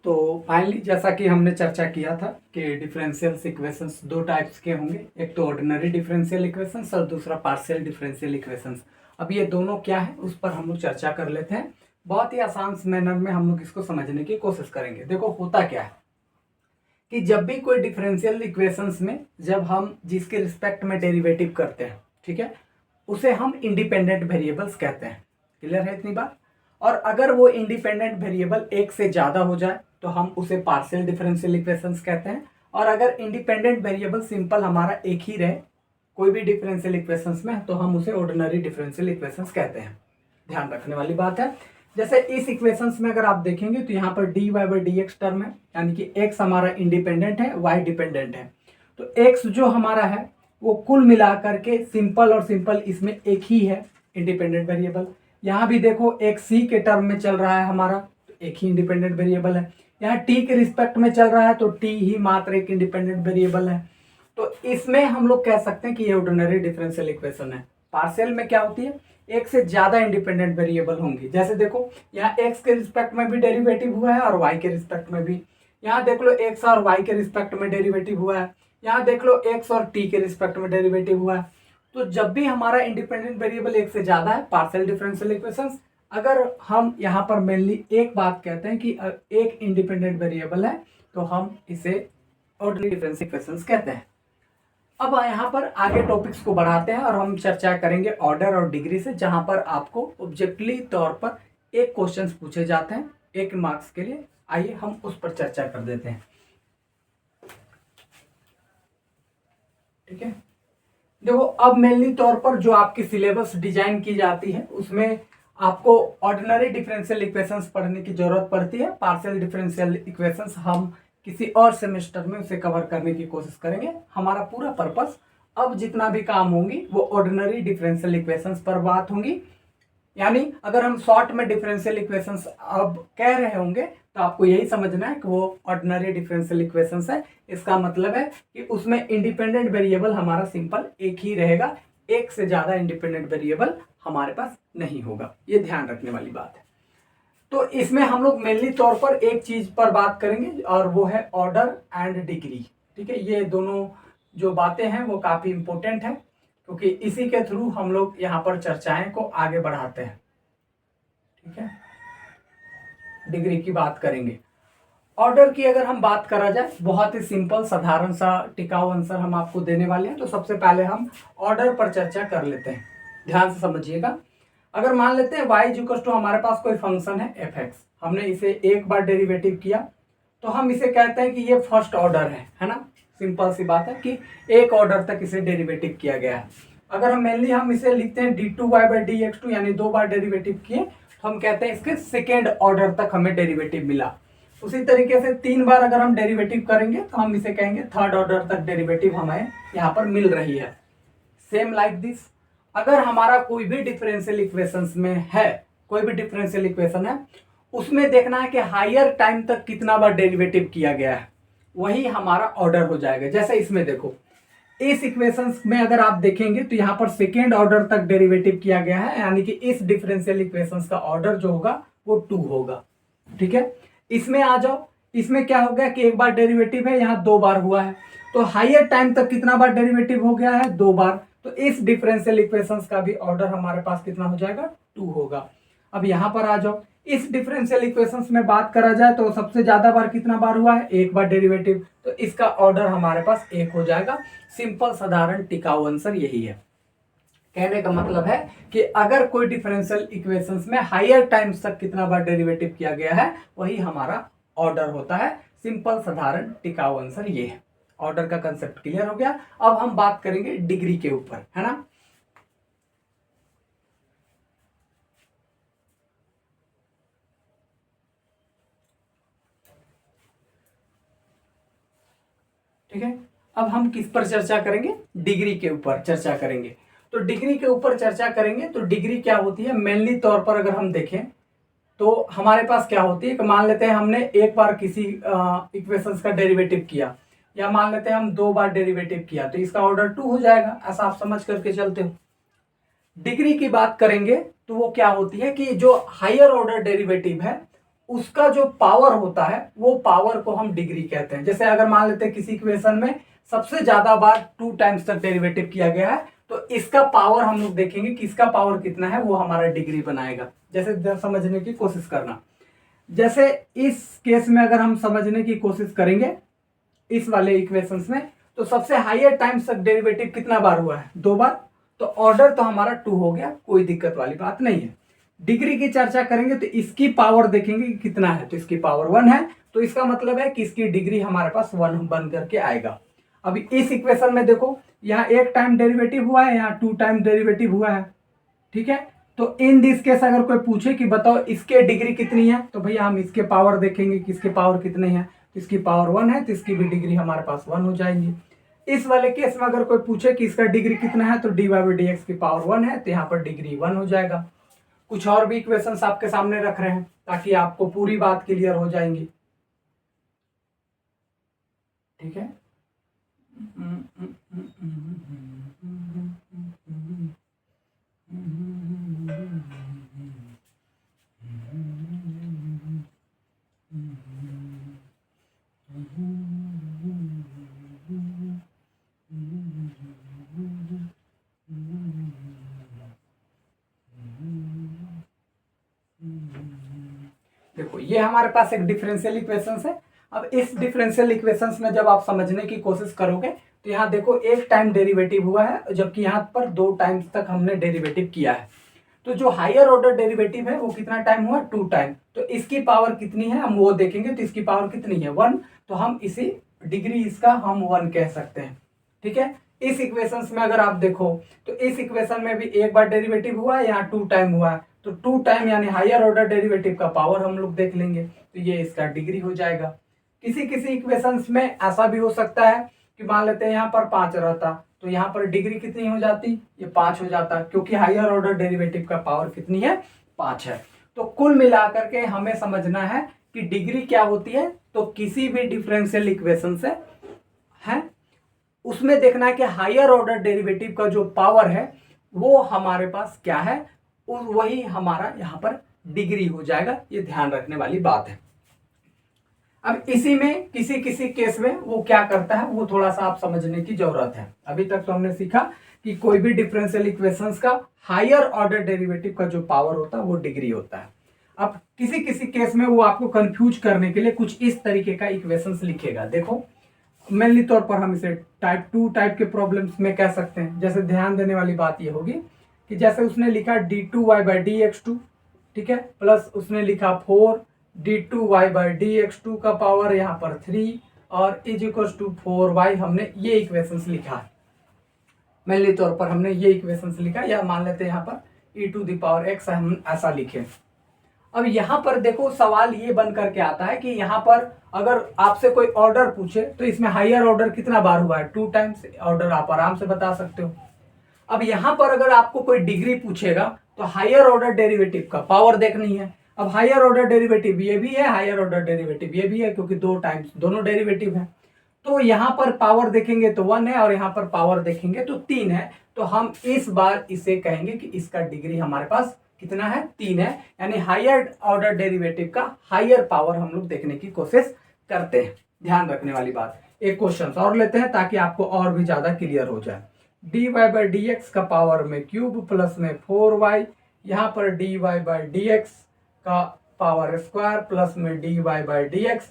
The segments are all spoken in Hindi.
तो फाइनली जैसा कि हमने चर्चा किया था कि डिफरेंशियल इक्वेशंस दो टाइप्स के होंगे, एक तो ऑर्डिनरी डिफरेंशियल इक्वेशंस और दूसरा पार्शियल डिफरेंशियल इक्वेशंस। अब ये दोनों क्या है उस पर हम लोग चर्चा कर लेते हैं। बहुत ही आसान मैनर में हम लोग इसको समझने की कोशिश करेंगे। देखो होता क्या है कि जब भी कोई डिफरेंशियल इक्वेशंस में जब हम जिसके रिस्पेक्ट में डेरिवेटिव करते हैं, ठीक है, उसे हम इंडिपेंडेंट वेरिएबल्स कहते हैं। क्लियर है इतनी बात? और अगर वो इंडिपेंडेंट वेरिएबल एक से ज़्यादा हो जाए तो हम उसे पार्शियल डिफरेंशियल इक्वेशंस कहते हैं। और अगर इंडिपेंडेंट वेरिएबल सिंपल हमारा एक ही रहे कोई भी डिफरेंशियल इक्वेशंस में तो हम उसे ऑर्डिनरी डिफरेंशियल इक्वेशंस कहते हैं। ध्यान रखने वाली बात है। जैसे इस इक्वेशंस में अगर आप देखेंगे तो यहाँ पर dy by d x term है, यानी कि x हमारा इंडिपेंडेंट है, y डिपेंडेंट है। तो x जो हमारा है वो कुल मिला करके सिंपल और सिंपल इसमें एक ही है इंडिपेंडेंट वेरिएबल। यहाँ भी देखो एक c के टर्म में चल रहा है हमारा, तो एक ही इंडिपेंडेंट वेरिएबल है। यहाँ t के रिस्पेक्ट में चल रहा है तो t ही मात्र एक इंडिपेंडेंट वेरिएबल है। तो इसमें हम लोग कह सकते हैं कि ये ऑर्डिनरी डिफरेंशियल इक्वेशन है। पार्शियल में क्या होती है, एक से ज्यादा इंडिपेंडेंट वेरिएबल होंगी। जैसे देखो यहाँ x के रिस्पेक्ट में भी डेरिवेटिव हुआ है और y के रिस्पेक्ट में भी। यहाँ देख लो x और y के रिस्पेक्ट में डेरिवेटिव हुआ है। यहाँ देख लो x और t के रिस्पेक्ट में डेरिवेटिव हुआ है। तो जब भी हमारा इंडिपेंडेंट वेरिएबल एक से ज्यादा है, पार्शियल डिफरेंशियल इक्वेशंस। अगर हम यहाँ पर मेनली एक बात कहते हैं कि एक इंडिपेंडेंट वेरिएबल है तो हम इसे ऑर्डिनरी डिफरेंशियल इक्वेशंस कहते हैं। अब यहाँ पर आगे टॉपिक्स को बढ़ाते हैं और हम चर्चा करेंगे ऑर्डर और डिग्री से, जहां पर आपको ऑब्जेक्टिवली तौर पर एक क्वेश्चंस पूछे जाते हैं 1 मार्क्स के लिए। आइए हम उस पर चर्चा कर देते हैं। ठीक है, देखो अब मेनली तौर पर जो आपकी सिलेबस डिजाइन की जाती है उसमें आपको ऑर्डिनरी डिफरेंशियल इक्वेशंस पढ़ने की जरूरत पड़ती है। पार्शियल डिफरेंशियल इक्वेशंस हम किसी और सेमेस्टर में उसे कवर करने की कोशिश करेंगे। हमारा पूरा पर्पस अब जितना भी काम होंगी वो ऑर्डिनरी डिफरेंशियल इक्वेशंस पर बात होंगी। यानी अगर हम शॉर्ट में डिफरेंशियल इक्वेशंस अब कह रहे होंगे तो आपको यही समझना है कि वो ऑर्डिनरी डिफरेंशियल इक्वेशंस है। इसका मतलब है कि उसमें इंडिपेंडेंट वेरिएबल हमारा सिंपल एक ही रहेगा, एक से ज्यादा इंडिपेंडेंट वेरिएबल हमारे पास नहीं होगा। ये ध्यान रखने वाली बात है। तो इसमें हम लोग मेनली तौर पर एक चीज पर बात करेंगे और वो है ऑर्डर एंड डिग्री। ठीक है, ये दोनों जो बातें हैं वो काफी इंपॉर्टेंट है क्योंकि इसी के थ्रू हम लोग यहाँ पर चर्चाएं को आगे बढ़ाते हैं। ठीक है, डिग्री की बात करेंगे। ऑर्डर की अगर हम बात करा जाए, बहुत ही सिंपल साधारण सा टिकाऊ आंसर हम आपको देने वाले हैं। तो सबसे पहले हम ऑर्डर पर चर्चा कर लेते हैं, ध्यान से समझिएगा। अगर मान लेते हैं y इक्वल टू हमारे पास कोई फंक्शन है fx, हमने इसे एक बार डेरिवेटिव किया तो हम इसे कहते हैं कि ये फर्स्ट ऑर्डर है ना। सिंपल सी बात है कि एक ऑर्डर तक इसे डेरिवेटिव किया गया है। अगर हम मेनली हम इसे लिखते हैं d2y by d x to, यानी 2 बार डेरिवेटिव किए तो हम कहते हैं इसके सेकेंड ऑर्डर तक हमें डेरिवेटिव मिला। उसी तरीके से 3 बार अगर हम डेरिवेटिव करेंगे तो हम इसे कहेंगे थर्ड ऑर्डर तक डेरिवेटिव हमें यहाँ पर मिल रही है। सेम लाइक दिस, अगर हमारा कोई भी डिफरेंशियल इक्वेशंस में है, कोई भी डिफरेंशियल इक्वेशन है, उसमें देखना है कि हायर टाइम तक कितना बार डेरिवेटिव किया गया है, वही हमारा ऑर्डर हो जाएगा। जैसे इसमें देखो इस इक्वेशंस में अगर आप देखेंगे तो यहाँ पर सेकेंड ऑर्डर तक डेरिवेटिव किया गया है, यानी कि इस डिफरेंशियल इक्वेशंस का ऑर्डर जो होगा वो 2 होगा। ठीक है, इसमें आ जाओ, इसमें क्या हो गया कि एक बार डेरिवेटिव है, यहाँ 2 बार हुआ है, तो हायर टाइम तक कितना बार डेरिवेटिव हो गया है, 2 बार। तो इस डिफरेंशियल इक्वेशंस का भी ऑर्डर हमारे पास कितना हो जाएगा, 2 होगा। अब यहाँ पर आ जाओ, इस डिफरेंशियल इक्वेशंस में बात करा जाए तो सबसे ज्यादा बार कितना बार हुआ है, एक बार डेरिवेटिव, तो इसका ऑर्डर हमारे पास 1 हो जाएगा। सिंपल साधारण टिकाऊ आंसर यही है। कहने का मतलब है कि अगर कोई डिफरेंशियल इक्वेशंस में हायर टाइम्स तक कितना बार डेरिवेटिव किया गया है वही हमारा ऑर्डर होता है। सिंपल साधारण टिकाऊ आंसर ये है। ऑर्डर का कंसेप्ट क्लियर हो गया। अब हम बात करेंगे डिग्री के ऊपर, है ना। ठीक है, अब हम किस पर चर्चा करेंगे, डिग्री के ऊपर चर्चा करेंगे। तो डिग्री के ऊपर चर्चा करेंगे तो डिग्री क्या होती है, मेनली तौर पर अगर हम देखें तो हमारे पास क्या होती है कि मान लेते हैं हमने एक बार किसी इक्वेशंस का डेरिवेटिव किया, या मान लेते हैं हम 2 बार डेरिवेटिव किया, तो इसका ऑर्डर 2 हो जाएगा। ऐसा आप समझ करके चलते हो। डिग्री की बात करेंगे तो वो क्या होती है कि जो हायर ऑर्डर डेरिवेटिव है उसका जो पावर होता है वो पावर को हम डिग्री कहते हैं। जैसे अगर मान लेते हैं किसी इक्वेशन में सबसे ज्यादा बार 2 टाइम्स तक डेरिवेटिव किया गया है, तो इसका पावर हम लोग देखेंगे कि इसका पावर कितना है, वो हमारा डिग्री बनाएगा। जैसे समझने की कोशिश करना, जैसे इस केस में अगर हम समझने की कोशिश करेंगे इस वाले इक्वेशंस में, तो सबसे हाईएस्ट टाइम्स तक डेरिवेटिव कितना बार हुआ है, 2 बार। तो ऑर्डर तो हमारा 2 हो गया, कोई दिक्कत वाली बात नहीं है। डिग्री की चर्चा करेंगे तो इसकी पावर देखेंगे कि कितना है, तो इसकी पावर 1 है, तो इसका मतलब है कि इसकी डिग्री हमारे पास 1 बन करके आएगा। अभी इस इक्वेशन में देखो, यहाँ 1 टाइम डेरिवेटिव हुआ है, यहाँ 2 टाइम डेरिवेटिव हुआ है, ठीक है। तो इन दिस केस अगर कोई पूछे कि बताओ इसके डिग्री कितनी है, तो भैया हम इसके पावर देखेंगे कि इसके पावर कितने हैं, तो इसकी पावर 1 है, तो इसकी भी डिग्री हमारे पास 1 हो जाएगी। इस वाले केस में अगर कोई पूछे कि इसका डिग्री कितना है, तो dy बाई dx की पावर 1 है, तो यहाँ पर डिग्री 1 हो जाएगा। कुछ और भी इक्वेशंस आपके सामने रख रहे हैं ताकि आपको पूरी बात क्लियर हो जाएंगी, ठीक है। देखो ये हमारे पास एक डिफरेंशियल इक्वेशंस है। अब इस डिफरेंशियल इक्वेशंस में जब आप समझने की कोशिश करोगे तो यहाँ देखो 1 टाइम डेरिवेटिव हुआ है, जबकि यहाँ पर 2 टाइम्स तक हमने डेरिवेटिव किया है। तो जो हायर ऑर्डर डेरिवेटिव है वो कितना टाइम हुआ, 2 टाइम। तो इसकी पावर कितनी है हम वो देखेंगे, तो इसकी पावर कितनी है, 1। तो हम इसी डिग्री इसका हम 1 कह सकते हैं, ठीक है। इस इक्वेशंस में अगर आप देखो तो इस इक्वेशन में भी 1 बार डेरिवेटिव हुआ है, यहाँ 2 टाइम हुआ है, तो 2 टाइम यानी हायर ऑर्डर डेरिवेटिव का पावर हम लोग देख लेंगे, तो ये इसका डिग्री हो जाएगा। किसी किसी इक्वेशंस में ऐसा भी हो सकता है कि मान लेते हैं यहाँ पर 5 रहता, तो यहाँ पर डिग्री कितनी हो जाती, ये 5 हो जाता, क्योंकि हायर ऑर्डर डेरिवेटिव का पावर कितनी है, 5 है। तो कुल मिलाकर के हमें समझना है कि डिग्री क्या होती है। तो किसी भी डिफरेंशियल इक्वेशन से है उसमें देखना है कि हायर ऑर्डर डेरिवेटिव का जो पावर है वो हमारे पास क्या है, वही हमारा यहाँ पर डिग्री हो जाएगा। ये ध्यान रखने वाली बात है। अब इसी में किसी किसी केस में वो क्या करता है वो थोड़ा सा आप समझने की जरूरत है। अभी तक तो हमने सीखा कि कोई भी डिफरेंशियल इक्वेशंस का हायर ऑर्डर डेरिवेटिव का जो पावर होता है वो डिग्री होता है। अब किसी किसी केस में वो आपको कंफ्यूज करने के लिए कुछ इस तरीके का इक्वेशंस लिखेगा। देखो मेनली तौर पर हम इसे टाइप 2 टाइप के प्रॉब्लम्स में कह सकते हैं। जैसे ध्यान देने वाली बात ये होगी कि जैसे उसने लिखा d2y बाई dx2, ठीक है, प्लस उसने लिखा 4 d2y बाई dx2 का पावर यहाँ पर 3 और इज इक्वल टू 4y। हमने ये इक्वेशंस लिखा है, मेनली तौर पर हमने ये इक्वेशंस लिखा, या मान लेते हैं यहाँ पर e to the power x हम ऐसा लिखे। अब यहाँ पर देखो सवाल ये बन करके आता है कि यहाँ पर अगर आपसे कोई ऑर्डर पूछे तो इसमें हायर ऑर्डर कितना बार हुआ है, 2 टाइम्स ऑर्डर आप आराम से बता सकते हो। अब यहाँ पर अगर आपको कोई डिग्री पूछेगा तो हायर ऑर्डर डेरिवेटिव का पावर देखनी है। अब हायर ऑर्डर डेरिवेटिव ये भी है, हायर ऑर्डर डेरिवेटिव ये भी है, क्योंकि 2 टाइम्स दोनों डेरिवेटिव है। तो यहाँ पर पावर देखेंगे तो 1 है और यहाँ पर पावर देखेंगे तो 3 है। तो हम इस बार इसे कहेंगे कि इसका डिग्री हमारे पास कितना है, 3 है। यानी हायर ऑर्डर डेरिवेटिव का हायर पावर हम लोग देखने की कोशिश करते हैं। ध्यान रखने वाली बात। एक क्वेश्चन और लेते हैं ताकि आपको और भी ज्यादा क्लियर हो जाए। dy बाई dx का पावर में क्यूब प्लस में 4y, यहाँ पर dy बाई dx का पावर स्क्वायर प्लस में dy बाई dx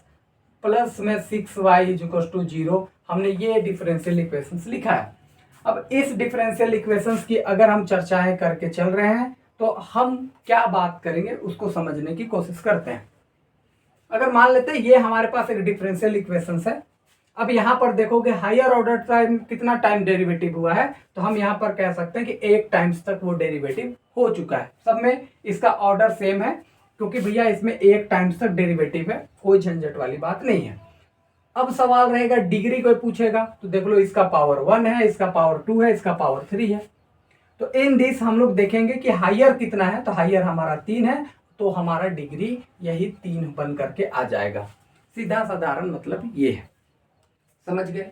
प्लस में 6y इज इक्वल टू 0। हमने ये डिफरेंशियल इक्वेशंस लिखा है। अब इस डिफरेंशियल इक्वेशंस की अगर हम चर्चाएं करके चल रहे हैं तो हम क्या बात करेंगे उसको समझने की कोशिश करते हैं। अगर मान लेते हैं ये हमारे पास एक डिफरेंशियल इक्वेशंस है। अब यहाँ पर देखोगे हायर ऑर्डर टाइम कितना टाइम डेरिवेटिव हुआ है, तो हम यहाँ पर कह सकते हैं कि 1 टाइम्स तक वो डेरिवेटिव हो चुका है। सब में इसका ऑर्डर सेम है क्योंकि भैया इसमें 1 टाइम्स तक डेरिवेटिव है, कोई झंझट वाली बात नहीं है। अब सवाल रहेगा डिग्री कोई पूछेगा तो देख लो इसका पावर 1 है, इसका पावर 2 है, इसका पावर 3 है। तो इन दिस हम लोग देखेंगे कि हायर कितना है, तो हायर हमारा 3 है, तो हमारा डिग्री यही 3 बन करके आ जाएगा। सीधा साधारण मतलब ये है, समझ गए।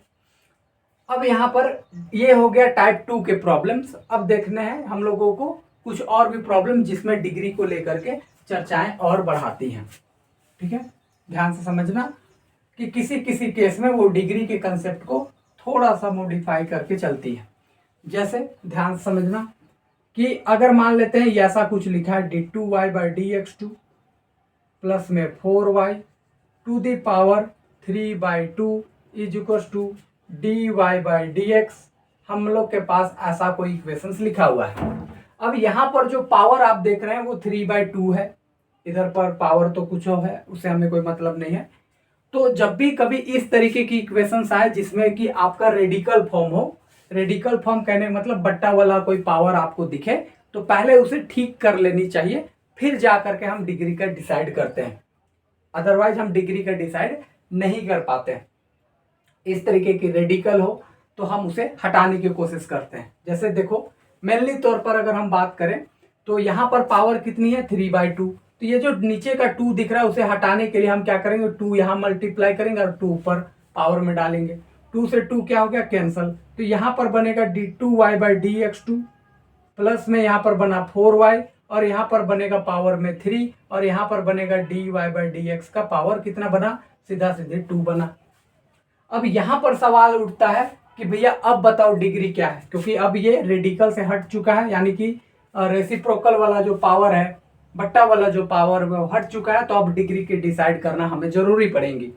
अब यहाँ पर ये हो गया टाइप 2 के प्रॉब्लम्स। अब देखने हैं हम लोगों को कुछ और भी प्रॉब्लम जिसमें डिग्री को लेकर के चर्चाएं और बढ़ाती हैं। ठीक है, ध्यान से समझना कि किसी किसी केस में वो डिग्री के कंसेप्ट को थोड़ा सा मॉडिफाई करके चलती है। जैसे ध्यान से समझना कि अगर मान लेते हैं ऐसा कुछ लिखा है d2y/dx2 प्लस में 4y to the power 3/2 is equal to dy/dx। हम लोग के पास ऐसा कोई इक्वेशंस लिखा हुआ है। अब यहाँ पर जो पावर आप देख रहे हैं वो 3/2 है, इधर पर पावर तो कुछ हो है, उससे हमें कोई मतलब नहीं है। तो जब भी कभी इस तरीके की इक्वेशंस आए जिसमें कि आपका रेडिकल फॉर्म हो, रेडिकल फॉर्म कहने मतलब बट्टा वाला कोई पावर आपको दिखे, तो पहले उसे ठीक कर लेनी चाहिए, फिर जा करके हम डिग्री का डिसाइड करते हैं। अदरवाइज हम डिग्री का डिसाइड नहीं कर पाते हैं। इस तरीके की रेडिकल हो तो हम उसे हटाने की कोशिश करते हैं। जैसे देखो मेनली तौर पर अगर हम बात करें तो यहाँ पर पावर कितनी है 3/2, तो ये जो नीचे का 2 दिख रहा है उसे हटाने के लिए हम क्या करेंगे, 2 यहाँ मल्टीप्लाई करेंगे और 2 ऊपर पावर में डालेंगे। 2 से 2 क्या हो गया, कैंसल। तो यहाँ पर बनेगा d2y/dx2 प्लस में यहाँ पर बना 4y और यहाँ पर बनेगा पावर में 3 और यहाँ पर बनेगा dy/dx का पावर कितना बना, सीधा सीधे 2 बना। अब यहाँ पर सवाल उठता है कि भैया अब बताओ डिग्री क्या है, क्योंकि अब ये रेडिकल से हट चुका है, यानी कि रेसिप्रोकल वाला जो पावर है, बट्टा वाला जो पावर वो हट चुका है, तो अब डिग्री की डिसाइड करना हमें जरूरी पड़ेगी।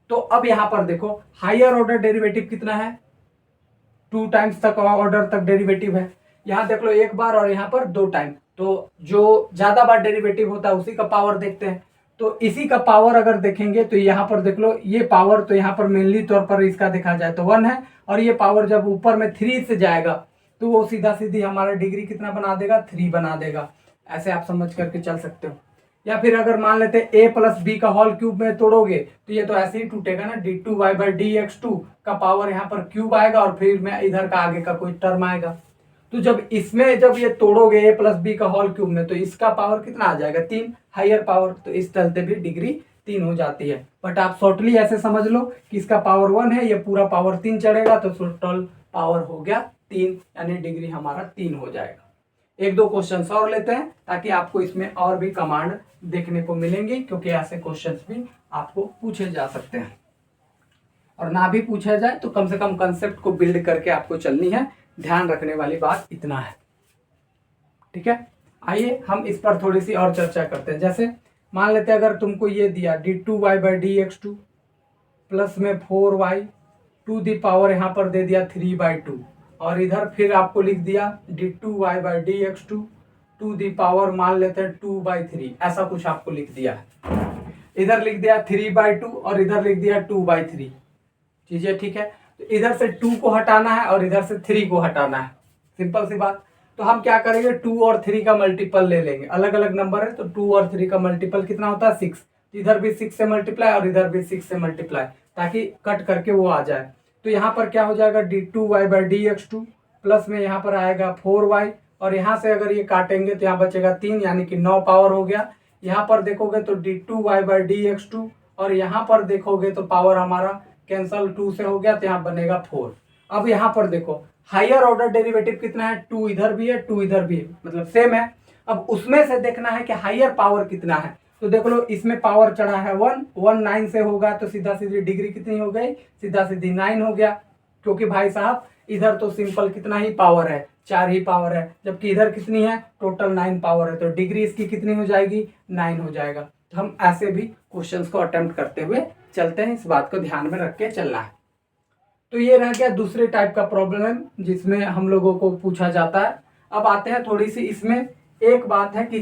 तो अब यहाँ पर देखो हायर ऑर्डर डेरिवेटिव कितना है, 2 टाइम्स तक ऑर्डर तक डेरिवेटिव है। यहाँ देख लो 1 बार और यहाँ पर 2 टाइम, तो जो ज्यादा बार डेरिवेटिव होता है उसी का पावर देखते हैं। तो इसी का पावर अगर देखेंगे तो यहाँ पर देख लो ये पावर, तो यहाँ पर मेनली तौर पर इसका देखा जाए तो 1 है, और ये पावर जब ऊपर में 3 से जाएगा तो वो सीधा सीधी हमारा डिग्री कितना बना देगा, 3 बना देगा। ऐसे आप समझ करके चल सकते हो। या फिर अगर मान लेते हैं a प्लस बी का होल क्यूब में तोड़ोगे तो ये तो ऐसे ही टूटेगा ना, d2y/dx2 का पावर यहाँ पर क्यूब आएगा और फिर में इधर का आगे का कोई टर्म आएगा। तो जब इसमें जब ये तोड़ोगे a प्लस बी का होल क्यूब में तो इसका पावर कितना आ जाएगा, 3 हायर पावर, तो इस चलते भी डिग्री 3 हो जाती है। बट आप शॉर्टली ऐसे समझ लो कि इसका पावर 1 है, ये पूरा पावर 3 चढ़ेगा तो टोटल पावर हो गया 3, यानी डिग्री हमारा 3 हो जाएगा। 1-2 क्वेश्चन और लेते हैं ताकि आपको इसमें और भी कमांड देखने को मिलेंगी, क्योंकि ऐसे क्वेश्चंस भी आपको पूछे जा सकते हैं, और ना भी पूछा जाए तो कम से कम कंसेप्ट को बिल्ड करके आपको चलनी है। ध्यान रखने वाली बात इतना है, ठीक है। आइए हम इस पर थोड़ी सी और चर्चा करते हैं। जैसे मान लेते हैं अगर तुमको ये दिया d2y/dx2 प्लस में 4y टू दी पावर यहाँ पर दे दिया 3/2, और इधर फिर आपको लिख दिया d2y/dx2 टू दी पावर मान लेते हैं 2/3, ऐसा कुछ आपको लिख दिया है। इधर लिख दिया 3/2 और इधर लिख दिया 2/3, चीजें ठीक है। तो इधर से 2 को हटाना है और इधर से 3 को हटाना है, सिंपल सी बात। तो हम क्या करेंगे, 2 और 3 का मल्टीपल ले लेंगे, अलग अलग नंबर है तो 2 और 3 का मल्टीपल कितना होता है, 6। इधर भी 6 से मल्टीप्लाई और इधर भी 6 से मल्टीप्लाई, ताकि कट करके वो आ जाए। तो यहाँ पर क्या हो जाएगा, d2y/dx2 प्लस में यहाँ पर आएगा 4y, और यहाँ से अगर ये काटेंगे तो यहाँ बचेगा 3, यानी कि 9 पावर हो गया। यहाँ पर देखोगे तो d2y/dx2 और यहाँ पर देखोगे तो पावर हमारा कैंसल 2 से हो गया, तो यहाँ बनेगा 4। अब यहाँ पर देखो हायर ऑर्डर डेरिवेटिव कितना है, 2 इधर भी है 2 इधर भी है, मतलब सेम है। अब उसमें से देखना है कि हायर पावर कितना है, तो देख लो इसमें पावर चढ़ा है 1 9 से होगा तो सीधा सीधी डिग्री कितनी हो गई, सीधा सीधी 9 हो गया, क्योंकि भाई साहब इधर तो सिंपल कितना ही पावर है, 4 ही पावर है, जबकि इधर कितनी है, टोटल 9 पावर है, तो डिग्री इसकी कितनी हो जाएगी, 9 हो जाएगा। तो हम ऐसे भी क्वेश्चंस को अटेम्प्ट करते हुए चलते हैं, इस बात को ध्यान में रख के चलना है। तो ये रह गया दूसरे टाइप का प्रॉब्लम जिसमें हम लोगों को पूछा जाता है। अब आते हैं थोड़ी सी, इसमें एक बात है कि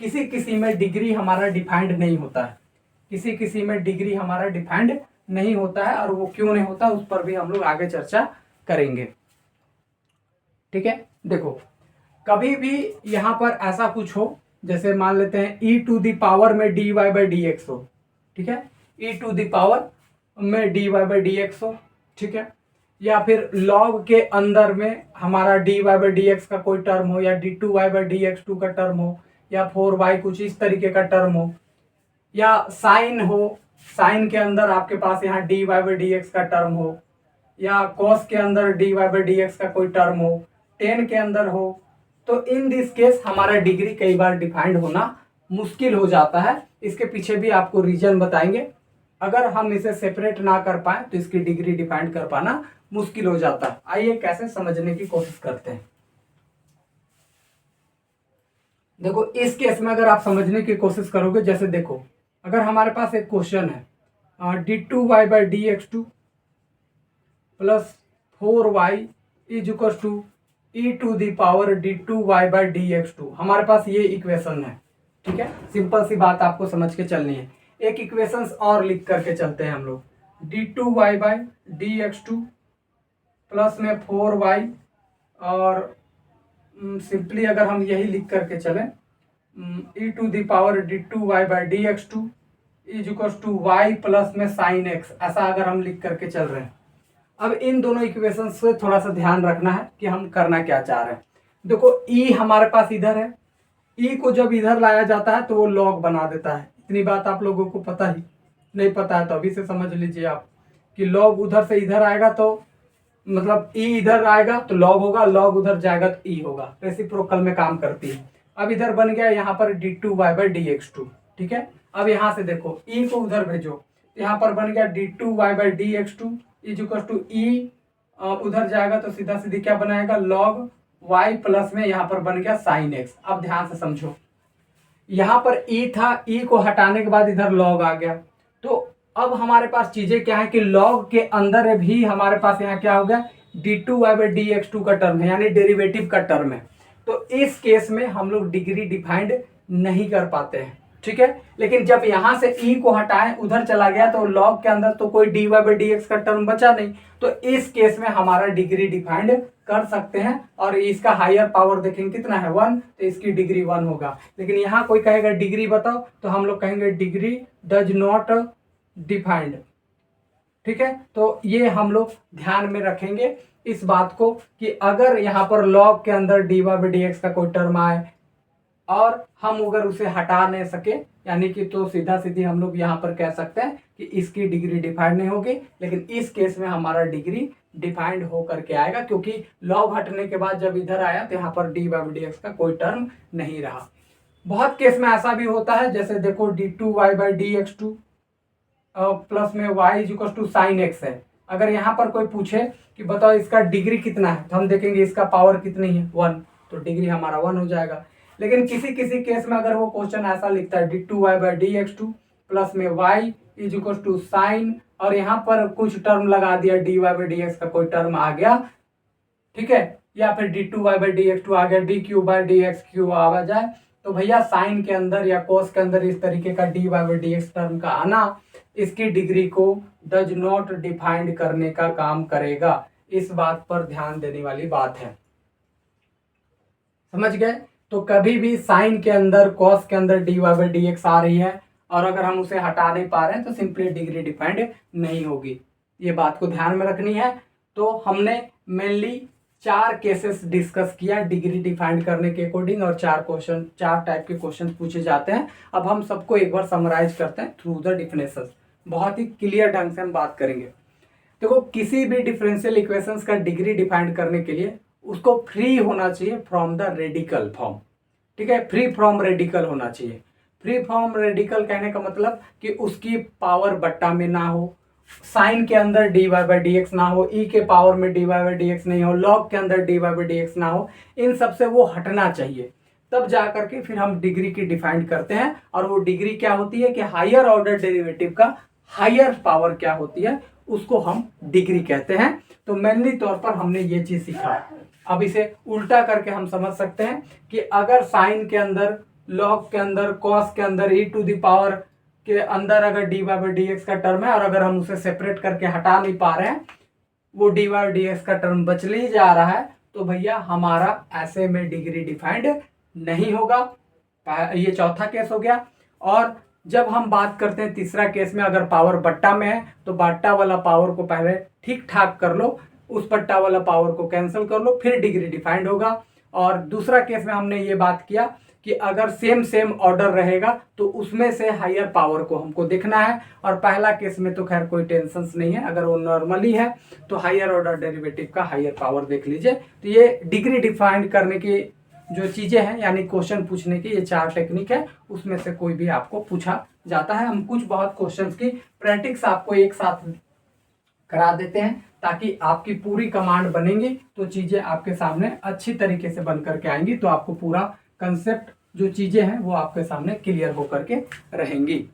किसी किसी में डिग्री हमारा डिफाइंड नहीं होता है, किसी किसी में डिग्री हमारा डिफाइंड नहीं होता है, और वो क्यों नहीं होता उस पर भी हम लोग आगे चर्चा करेंगे, ठीक है। देखो कभी भी यहाँ पर ऐसा कुछ हो, जैसे मान लेते हैं e टू दी पावर में dy/dx हो, ठीक है, e टू दी पावर में dy/dx हो, ठीक है, या फिर log के अंदर में हमारा dy/dx का कोई टर्म हो, या d2y/dx2 का टर्म हो, या 4y कुछ इस तरीके का टर्म हो, या साइन हो, साइन के अंदर आपके पास यहाँ dy/dx का टर्म हो, या cos के अंदर dy/dx का कोई टर्म हो, tan के अंदर हो, तो इन दिस केस हमारा डिग्री कई बार डिफाइंड होना मुश्किल हो जाता है। इसके पीछे भी आपको रीजन बताएंगे। अगर हम इसे सेपरेट ना कर पाए तो इसकी डिग्री डिफाइन कर पाना मुश्किल हो जाता है। आइए कैसे समझने की कोशिश करते हैं। देखो इस केस में अगर आप समझने की कोशिश करोगे, जैसे देखो अगर हमारे पास एक क्वेश्चन है d2y/dx2 plus 4y is equal to e⁻d2y/dx2, हमारे पास ये इक्वेशन है। ठीक है, सिंपल सी बात आपको समझ के चलनी है। एक इक्वेशंस और लिख करके चलते हैं हम लोग, d2y/dx2 प्लस में 4y, और सिंपली अगर हम यही लिख करके चलें e⁻d2y/dx2 is equal to y plus में साइन x, ऐसा अगर हम लिख करके चल रहे हैं। अब इन दोनों इक्वेशन से थोड़ा सा ध्यान रखना है कि हम करना क्या चाह रहे हैं। देखो e हमारे पास इधर है, e को जब इधर लाया जाता है तो वो लॉग बना देता है। इतनी बात आप लोगों को पता ही नहीं पता है तो अभी से समझ लीजिए आप कि लॉग उधर से इधर आएगा तो मतलब e इधर आएगा तो लॉग होगा, लॉग उधर जाएगा तो e होगा। रेसिप्रोकल में काम करती है। अब इधर बन गया यहाँ पर d2y/dx2। ठीक है, अब यहाँ से देखो e को उधर भेजो, यहाँ पर बन गया d2y/dx2 इज इक्वल टू ई, उधर जाएगा तो सीधा सीधी क्या बनाएगा लॉग y प्लस में यहाँ पर बन गया साइन x। अब ध्यान से समझो, यहाँ पर e था, e को हटाने के बाद इधर log आ गया। तो अब हमारे पास चीजें क्या है कि log के अंदर भी हमारे पास यहाँ क्या हो गया d2y/dx2 का टर्म है, यानी डेरिवेटिव का टर्म है। तो इस केस में हम लोग डिग्री डिफाइंड नहीं कर पाते हैं। ठीक है, लेकिन जब यहां से e को हटाएं उधर चला गया तो log के अंदर तो कोई dy/dx का टर्म बचा नहीं, तो इस केस में हमारा डिग्री डिफाइंड कर सकते हैं। और इसका हायर पावर देखेंगे कितना है 1, तो इसकी डिग्री 1 होगा। लेकिन यहाँ कोई कहेगा डिग्री बताओ तो हम लोग कहेंगे डिग्री डज नॉट डिफाइंड। ठीक है, तो ये हम लोग ध्यान में रखेंगे इस बात को कि अगर यहाँ पर log के अंदर dy/dx का कोई टर्म आए और हम अगर उसे हटा नहीं सके, यानी कि तो सीधा सीधी हम लोग यहाँ पर कह सकते हैं कि इसकी डिग्री डिफाइंड नहीं होगी। लेकिन इस केस में हमारा डिग्री डिफाइंड होकर के आएगा, क्योंकि log हटने के बाद जब इधर आया तो यहाँ पर dy/dx का कोई टर्म नहीं रहा। बहुत केस में ऐसा भी होता है, जैसे देखो d2y/dx2 प्लस में y is equal to sine x है। अगर यहाँ पर कोई पूछे कि बताओ इसका डिग्री कितना है, तो हम देखेंगे इसका पावर कितनी है 1, तो डिग्री हमारा 1 हो जाएगा। लेकिन किसी किसी केस में अगर वो क्वेश्चन ऐसा लिखता है d2y/dx2 प्लस में y is equal to sine, और यहाँ पर कुछ टर्म लगा दिया dy/dx का कोई टर्म आ गया, ठीक है, या फिर d2y/dx2 आ गया dq/dx3 आ जाए, तो भैया साइन के अंदर या कोस के अंदर इस तरीके का dy/dx टर्म का आना इसकी डिग्री को डज नॉट डिफाइंड करने का काम करेगा। इस बात पर ध्यान देने वाली बात है, समझ गए। तो कभी भी साइन के अंदर कॉस के अंदर dy/dx आ रही है और अगर हम उसे हटा नहीं पा रहे हैं तो सिंपली डिग्री डिफाइंड नहीं होगी, ये बात को ध्यान में रखनी है। तो हमने मेनली 4 केसेस डिस्कस किया डिग्री डिफाइंड करने के अकॉर्डिंग, और 4 टाइप के क्वेश्चन पूछे जाते हैं। अब हम सबको एक बार समराइज करते हैं थ्रू द डिफिनेशंस, बहुत ही क्लियर ढंग से हम बात करेंगे। देखो किसी भी डिफरेंशियल इक्वेशंस का डिग्री डिफाइंड करने के लिए उसको फ्री होना चाहिए फ्रॉम द रेडिकल फॉर्म। ठीक है, फ्री फ्रॉम रेडिकल होना चाहिए। फ्री फ्रॉम रेडिकल कहने का मतलब कि उसकी पावर बट्टा में ना हो, साइन के अंदर dy/dx ना हो, e के पावर में dy/dx नहीं हो, log के अंदर dy/dx ना हो, इन सब से वो हटना चाहिए। तब जा करके फिर हम डिग्री की डिफाइंड करते हैं। और वो डिग्री क्या होती है कि हायर ऑर्डर डेरिवेटिव का हायर पावर क्या होती है उसको हम डिग्री कहते हैं। तो मेनली तौर पर हमने ये चीज सीखा। अब इसे उल्टा करके हम समझ सकते हैं कि अगर साइन के अंदर, लॉग के अंदर, कॉस के अंदर, e⁻ के अंदर अगर dy/dx का टर्म है और अगर हम उसे सेपरेट करके हटा नहीं पा रहे हैं, वो dy/dx का टर्म बच ही जा रहा है, तो भैया हमारा ऐसे में डिग्री डिफाइंड नहीं होगा। ये चौथा केस हो गया। और जब हम बात करते हैं तीसरा केस में, अगर पावर बट्टा में है तो बट्टा वाला पावर को पहले ठीक ठाक कर लो, उस बट्टा वाला पावर को कैंसिल कर लो, फिर डिग्री डिफाइंड होगा। और दूसरा केस में हमने ये बात किया कि अगर सेम ऑर्डर रहेगा तो उसमें से हायर पावर को हमको देखना है। और पहला केस में तो खैर कोई टेंशन नहीं है, अगर वो नॉर्मली है तो हायर ऑर्डर डेरिवेटिव का हायर पावर देख लीजिए। तो ये डिग्री डिफाइंड करने की जो चीज़ें हैं यानी क्वेश्चन पूछने की ये 4 टेक्निक है, उसमें से कोई भी आपको पूछा जाता है। हम कुछ बहुत क्वेश्चंस की प्रैक्टिस आपको एक साथ करा देते हैं ताकि आपकी पूरी कमांड बनेंगी तो चीज़ें आपके सामने अच्छी तरीके से बन करके आएंगी, तो आपको पूरा कंसेप्ट जो चीज़ें हैं वो आपके सामने क्लियर होकर के रहेंगी।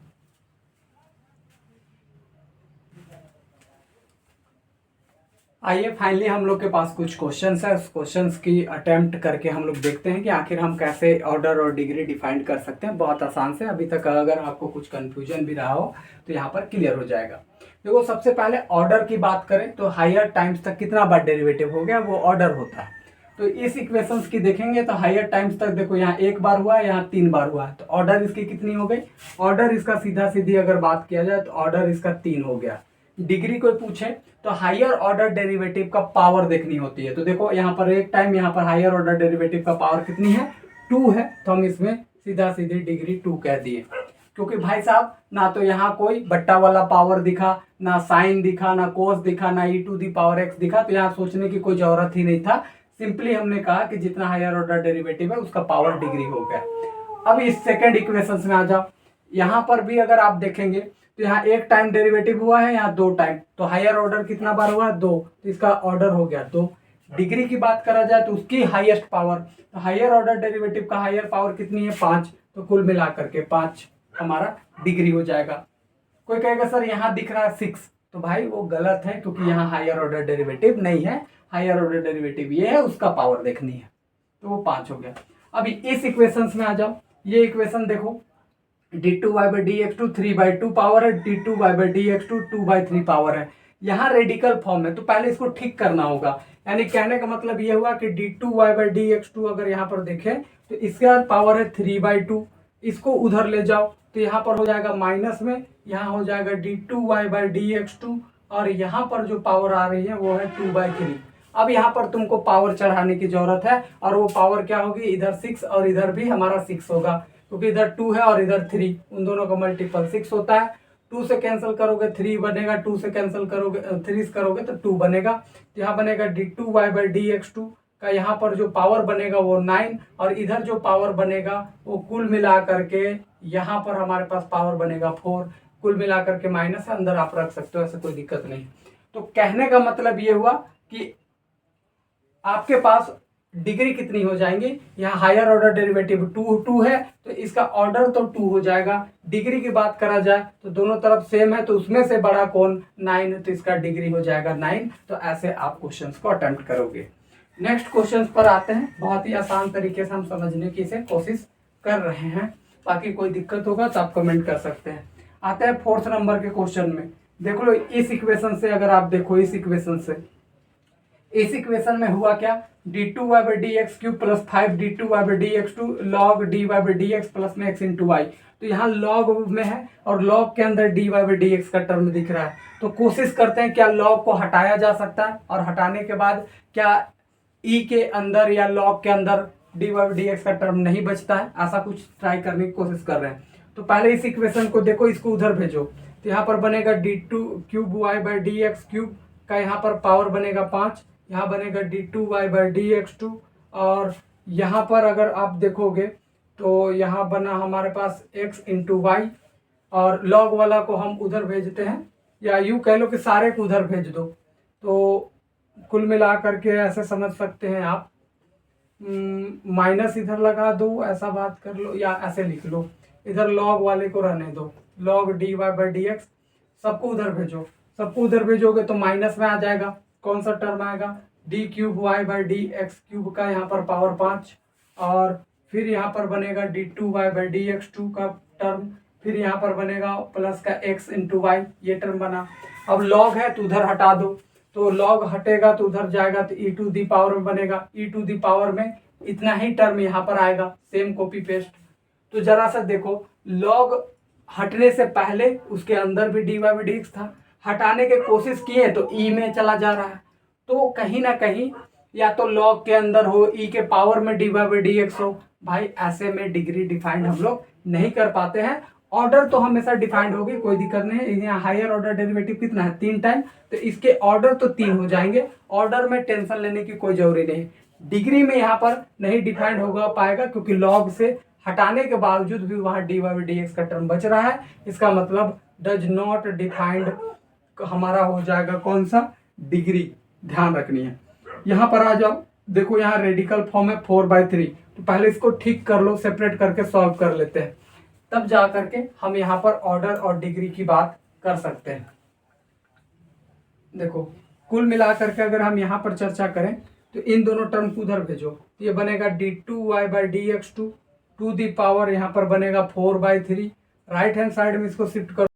आइए फाइनली हम लोग के पास कुछ क्वेश्चंस है, उस क्वेश्चंस की अटेम्प्ट करके हम लोग देखते हैं कि आखिर हम कैसे ऑर्डर और डिग्री डिफाइन कर सकते हैं बहुत आसान से। अभी तक अगर आपको कुछ कंफ्यूजन भी रहा हो तो यहाँ पर क्लियर हो जाएगा। देखो सबसे पहले ऑर्डर की बात करें तो हायर टाइम्स तक कितना बार डेरिवेटिव हो गया वो ऑर्डर होता है। तो इस इक्वेशंस की देखेंगे तो हायर टाइम्स तक देखो यहाँ 1 बार हुआ है, यहाँ 3 बार हुआ है, तो ऑर्डर इसकी कितनी हो गई। ऑर्डर इसका सीधा सीधी अगर बात किया जाए तो ऑर्डर इसका 3 हो गया। डिग्री कोई पूछे तो हायर ऑर्डर डेरिवेटिव का पावर देखनी होती है। तो देखो यहाँ पर एक टाइम यहाँ पर हायर ऑर्डर डेरिवेटिव का पावर कितनी है 2 है, तो हम इसमें सीधा सीधी डिग्री 2 कह दिए। क्योंकि भाई साहब ना तो यहाँ कोई बट्टा वाला पावर दिखा, ना साइन दिखा, ना कोस दिखा, ना e⁻x दिखा, तो यहाँ सोचने की कोई जरूरत ही नहीं था। सिंपली हमने कहा कि जितना हायर ऑर्डर डेरिवेटिव है उसका पावर डिग्री हो गया। अब इस सेकेंड इक्वेशन में आ जाओ, यहाँ पर भी अगर आप देखेंगे तो यहाँ 1 टाइम डेरिवेटिव हुआ है, यहाँ 2 टाइम, तो हायर ऑर्डर कितना बार हुआ 2, तो इसका ऑर्डर हो गया 2। डिग्री की बात करा जाए तो उसकी हाईएस्ट पावर, तो हायर ऑर्डर डेरिवेटिव का हायर पावर कितनी है 5, तो कुल मिलाकर के 5 हमारा डिग्री हो जाएगा। कोई कहेगा सर यहाँ दिख रहा है 6, तो भाई वो गलत है क्योंकि यहाँ हायर ऑर्डर डेरिवेटिव नहीं है, हायर ऑर्डर डेरिवेटिव ये है, उसका पावर देखनी है, तो वो 5 हो गया। अभी इस इक्वेशन में आ जाओ, ये इक्वेशन देखो d2/dx2 3/2 पावर है, d2/dx2 2/3 पावर है। यहाँ रेडिकल फॉर्म है तो पहले इसको ठीक करना होगा। यानी कहने का मतलब ये हुआ कि d2/dx2 अगर यहाँ पर देखें तो इसका पावर है 3/2, इसको उधर ले जाओ तो यहाँ पर हो जाएगा माइनस में, यहाँ हो जाएगा d2/dx2 और यहाँ पर जो पावर आ रही है वो है 2/3। अब यहाँ पर तुमको पावर चढ़ाने की जरूरत है और वो पावर क्या होगी, इधर 6 और इधर भी हमारा 6 होगा, क्योंकि इधर 2 है और इधर 3, उन दोनों का मल्टीपल 6 होता है। 2 से कैंसिल करोगे 3 बनेगा, 2 से कैंसिल करोगे 3 से करोगे तो 2 बनेगा। तो यहाँ बनेगा d2/dx2 का यहाँ पर जो पावर बनेगा वो 9 और इधर जो पावर बनेगा वो कुल मिला करके यहाँ पर हमारे पास पावर बनेगा 4, कुल मिला करके माइनस है, अंदर आप रख सकते हो, ऐसे कोई दिक्कत नहीं। तो कहने का मतलब ये हुआ कि आपके पास डिग्री कितनी हो जाएंगी, यहाँ हायर ऑर्डर डेरिवेटिव 2 है तो इसका ऑर्डर तो 2 हो जाएगा। डिग्री की बात करा जाए तो दोनों तरफ सेम है, तो उसमें से बड़ा कौन 9 है, तो इसका डिग्री हो जाएगा 9। तो ऐसे आप क्वेश्चंस को अटेम्प्ट करोगे। नेक्स्ट क्वेश्चंस पर आते हैं, बहुत ही आसान तरीके से हम समझने की इसे कोशिश कर रहे हैं, बाकी कोई दिक्कत होगा तो आप कमेंट कर सकते हैं। आते हैं 4th नंबर के क्वेश्चन में। देख लो इस इक्वेशन से, अगर आप देखो इस इक्वेशन में हुआ क्या, d2/dx³ plus 5 d2/dx2 log d/dx plus में x इंटू वाई। तो यहाँ log में है और log के अंदर d/dx का टर्म दिख रहा है, तो कोशिश करते हैं क्या log को हटाया जा सकता है और हटाने के बाद क्या e के अंदर या log के अंदर d/dx का टर्म नहीं बचता है, ऐसा कुछ ट्राई करने की कोशिश कर रहे हैं। तो पहले इस इक्वेशन को देखो, इसको उधर भेजो, तो यहाँ पर बनेगा d2³ का यहाँ पर पावर बनेगा 5, यहाँ बनेगा d2y/dx2 और यहाँ पर अगर आप देखोगे तो यहाँ बना हमारे पास x इंटू वाई और log वाला को हम उधर भेजते हैं, या यूँ कह लो कि सारे को उधर भेज दो, तो कुल मिला करके ऐसे समझ सकते हैं आप, माइनस इधर लगा दो, ऐसा बात कर लो, या ऐसे लिख लो, इधर log वाले को रहने दो, log dy/dx, सबको उधर भेजो, सबको उधर भेजोगे तो माइनस में आ जाएगा, कौन सा टर्म आएगा d3y/dx³ का यहाँ पर पावर 5 और फिर यहाँ पर बनेगा d2y/dx2 का टर्म, फिर यहाँ पर बनेगा प्लस का x इंटू वाई, ये टर्म बना। अब log है तो उधर हटा दो, तो log हटेगा तो उधर जाएगा तो e⁻ में बनेगा, e⁻ में इतना ही टर्म यहाँ पर आएगा, सेम कॉपी पेस्ट। तो जरा सा देखो log हटने से पहले उसके अंदर भी dy/dx था, हटाने की कोशिश किए तो e में चला जा रहा है, तो कहीं ना कहीं या तो log के अंदर हो, e के पावर में dy/dx हो। भाई ऐसे में डिग्री डिफाइंड हम लोग नहीं कर पाते हैं। ऑर्डर तो हमेशा डिफाइंड होगी, कोई दिक्कत नहीं है। यहाँ हायर ऑर्डर डेरिवेटिव कितना है 3 टाइम, तो इसके ऑर्डर तो 3 हो जाएंगे, ऑर्डर में टेंशन लेने की कोई जरूरी नहीं। डिग्री में यहाँ पर नहीं डिफाइंड होगा पाएगा, क्योंकि लॉग से हटाने के बावजूद भी वहाँ dy बाई डी एक्स का टर्म बच रहा है। इसका मतलब डज नॉट डिफाइंड हमारा हो जाएगा कौन सा, डिग्री, ध्यान रखनी है। यहाँ पर आ जाओ, देखो यहाँ रेडिकल फॉर्म है 4/3, तो पहले इसको ठीक कर लो, सेपरेट करके सॉल्व कर लेते हैं, तब जा करके हम यहाँ पर ऑर्डर और डिग्री की बात कर सकते हैं। देखो कुल मिला करके अगर हम यहाँ पर चर्चा करें तो इन दोनों टर्म को उधर भेजो, तो ये बनेगा d2y by d x to the power यहाँ पर बनेगा 4/3। राइट हैंड साइड में इसको शिफ्ट करो